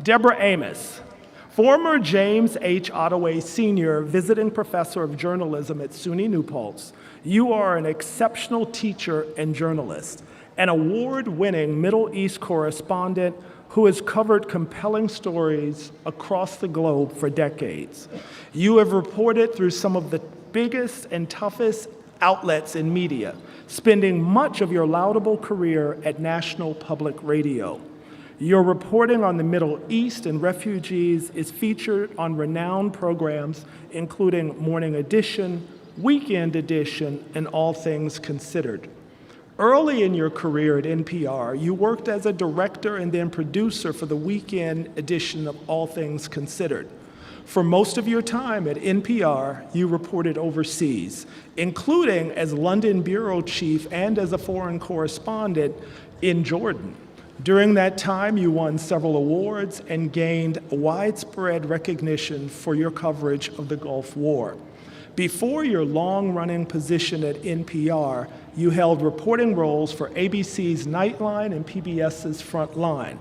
Deborah Amos, former James H. Ottaway Sr. Visiting Professor of Journalism at SUNY New Paltz. You are an exceptional teacher and journalist, an award-winning Middle East correspondent who has covered compelling stories across the globe for decades. You have reported through some of the biggest and toughest outlets in media, spending much of your laudable career at National Public Radio. Your reporting on the Middle East and refugees is featured on renowned programs including Morning Edition, Weekend Edition, and All Things Considered. Early in your career at NPR, you worked as a director and then producer for the Weekend Edition of All Things Considered. For most of your time at NPR, you reported overseas, including as London bureau chief and as a foreign correspondent in Jordan. During that time, you won several awards and gained widespread recognition for your coverage of the Gulf War. Before your long-running position at NPR, you held reporting roles for ABC's Nightline and PBS's Frontline.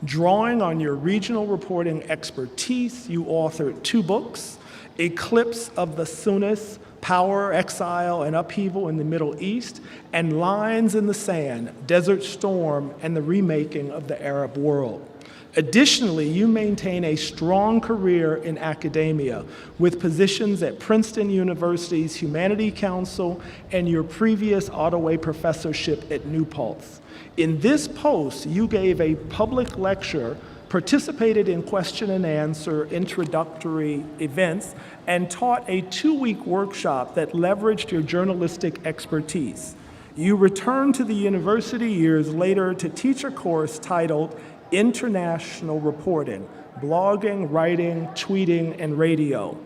Drawing on your regional reporting expertise, you authored 2 books, Eclipse of the Sunnis, Power, Exile, and Upheaval in the Middle East, and Lines in the Sand, Desert Storm, and the Remaking of the Arab World. Additionally, you maintain a strong career in academia with positions at Princeton University's Humane Council and your previous Ottaway professorship at New Paltz. In this post, you gave a public lecture, participated in question and answer introductory events, and taught a 2-week workshop that leveraged your journalistic expertise. You returned to the university years later to teach a course titled International Reporting, Blogging, Writing, Tweeting, and Radio.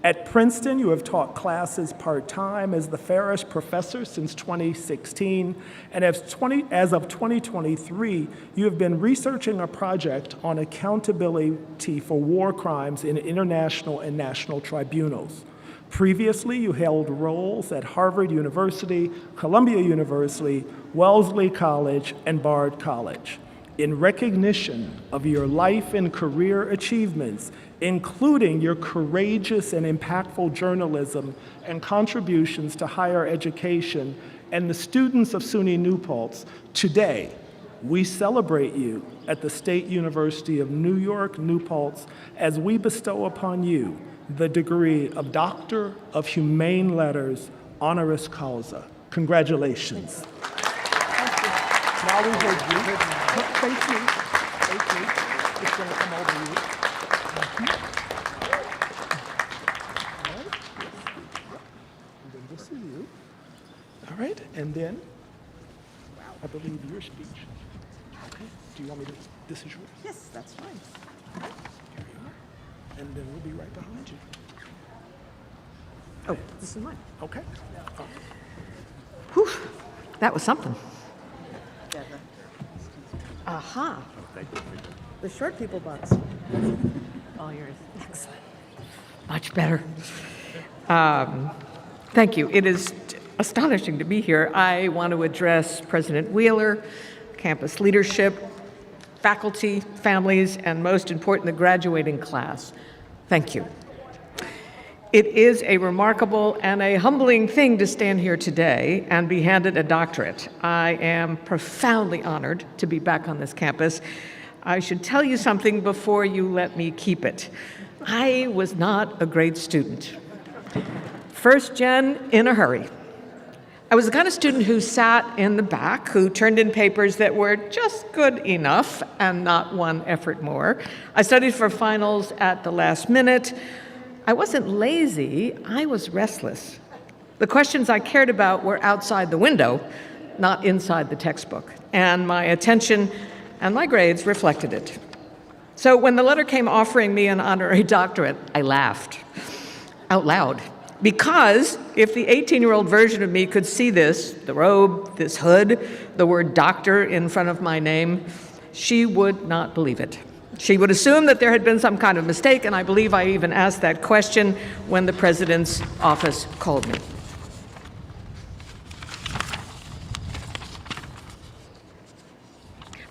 At Princeton, you have taught classes part-time as the Ferris Professor since 2016, and as of 2023, you have been researching a project on accountability for war crimes in international and national tribunals. Previously, you held roles at Harvard University, Columbia University, Wellesley College, and Bard College. In recognition of your life and career achievements, including your courageous and impactful journalism and contributions to higher education and the students of SUNY New Paltz, today we celebrate you at the State University of New York, New Paltz, as we bestow upon you the degree of Doctor of Humane Letters, honoris causa. Congratulations. Now we hold you. Thank you. Thank you. It's going to come over you. And then this is you. All right. And then, I believe your speech. Okay. Do you want me to? This is yours. Yes, that's fine. Here you are. And then we'll be right behind you. Oh, this is mine. Okay. Whew. That was something. Aha. The short people box. All yours. Excellent. Much better. Thank you. It is astonishing to be here. I want to address President Wheeler, campus leadership, faculty, families, and most important, the graduating class. Thank you. It is a remarkable and a humbling thing to stand here today and be handed a doctorate. I am profoundly honored to be back on this campus. I should tell you something before you let me keep it. I was not a great student. First gen in a hurry. I was the kind of student who sat in the back, who turned in papers that were just good enough and not one effort more. I studied for finals at the last minute. I wasn't lazy, I was restless. The questions I cared about were outside the window, not inside the textbook, and my attention and my grades reflected it. So when the letter came offering me an honorary doctorate, I laughed out loud. Because if the 18-year-old version of me could see this, the robe, this hood, the word doctor in front of my name, she would not believe it. She would assume that there had been some kind of mistake, and I believe I even asked that question when the president's office called me.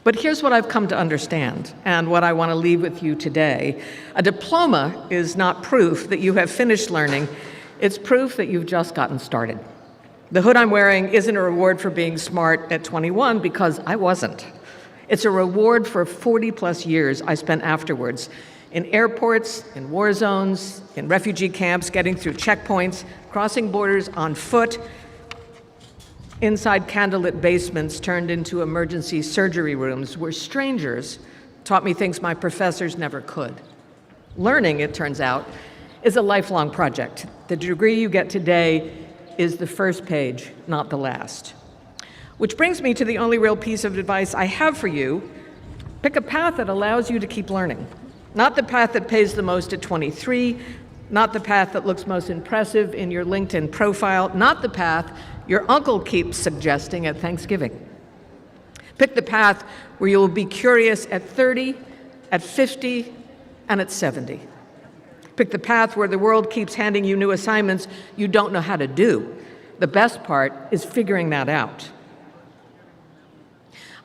But here's what I've come to understand and what I want to leave with you today. A diploma is not proof that you have finished learning. It's proof that you've just gotten started. The hood I'm wearing isn't a reward for being smart at 21 because I wasn't. It's a reward for 40-plus years I spent afterwards in airports, in war zones, in refugee camps, getting through checkpoints, crossing borders on foot, inside candlelit basements turned into emergency surgery rooms where strangers taught me things my professors never could. Learning, it turns out, is a lifelong project. The degree you get today is the first page, not the last. Which brings me to the only real piece of advice I have for you. Pick a path that allows you to keep learning. Not the path that pays the most at 23, not the path that looks most impressive in your LinkedIn profile, not the path your uncle keeps suggesting at Thanksgiving. Pick the path where you will be curious at 30, at 50, and at 70. Pick the path where the world keeps handing you new assignments you don't know how to do. The best part is figuring that out.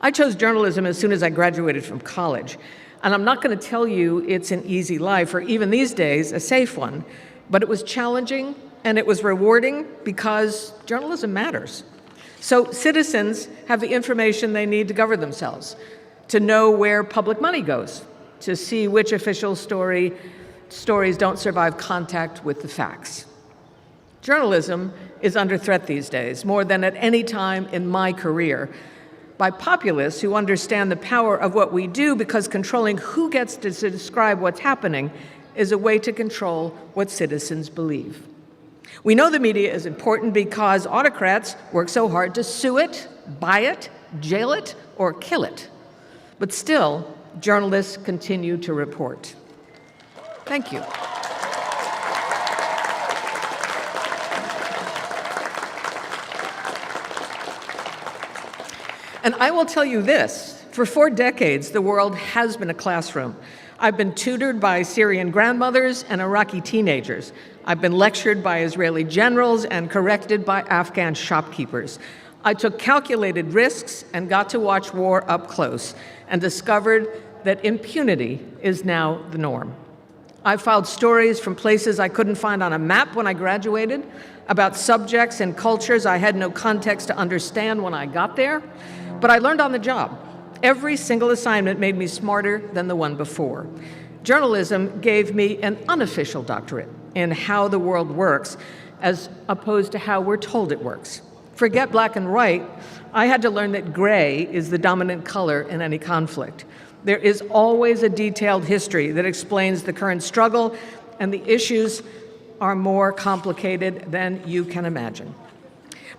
I chose journalism as soon as I graduated from college. And I'm not going to tell you it's an easy life, or even these days, a safe one, but it was challenging and it was rewarding because journalism matters. So citizens have the information they need to govern themselves, to know where public money goes, to see which official stories don't survive contact with the facts. Journalism is under threat these days, more than at any time in my career, by populists who understand the power of what we do because controlling who gets to describe what's happening is a way to control what citizens believe. We know the media is important because autocrats work so hard to sue it, buy it, jail it, or kill it. But still, journalists continue to report. Thank you. And I will tell you this, for 4 decades, the world has been a classroom. I've been tutored by Syrian grandmothers and Iraqi teenagers. I've been lectured by Israeli generals and corrected by Afghan shopkeepers. I took calculated risks and got to watch war up close and discovered that impunity is now the norm. I've filed stories from places I couldn't find on a map when I graduated, about subjects and cultures I had no context to understand when I got there. But I learned on the job. Every single assignment made me smarter than the one before. Journalism gave me an unofficial doctorate in how the world works, as opposed to how we're told it works. Forget black and white. I had to learn that gray is the dominant color in any conflict. There is always a detailed history that explains the current struggle, and the issues are more complicated than you can imagine.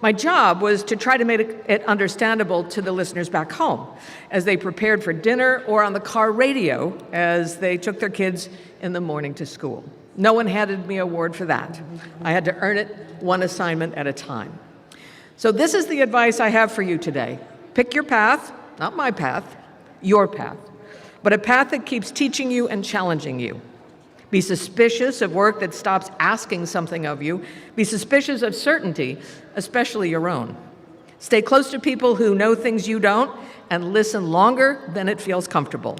My job was to try to make it understandable to the listeners back home as they prepared for dinner or on the car radio as they took their kids in the morning to school. No one handed me an award for that. I had to earn it one assignment at a time. So this is the advice I have for you today. Pick your path, not my path, your path, but a path that keeps teaching you and challenging you. Be suspicious of work that stops asking something of you. Be suspicious of certainty, especially your own. Stay close to people who know things you don't, and listen longer than it feels comfortable.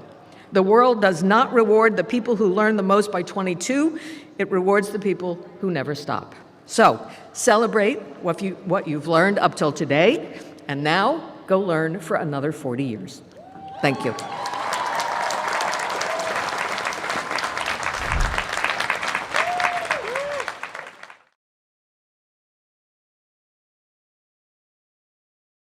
The world does not reward the people who learn the most by 22. It rewards the people who never stop. So celebrate what you've learned up till today, and now go learn for another 40 years. Thank you.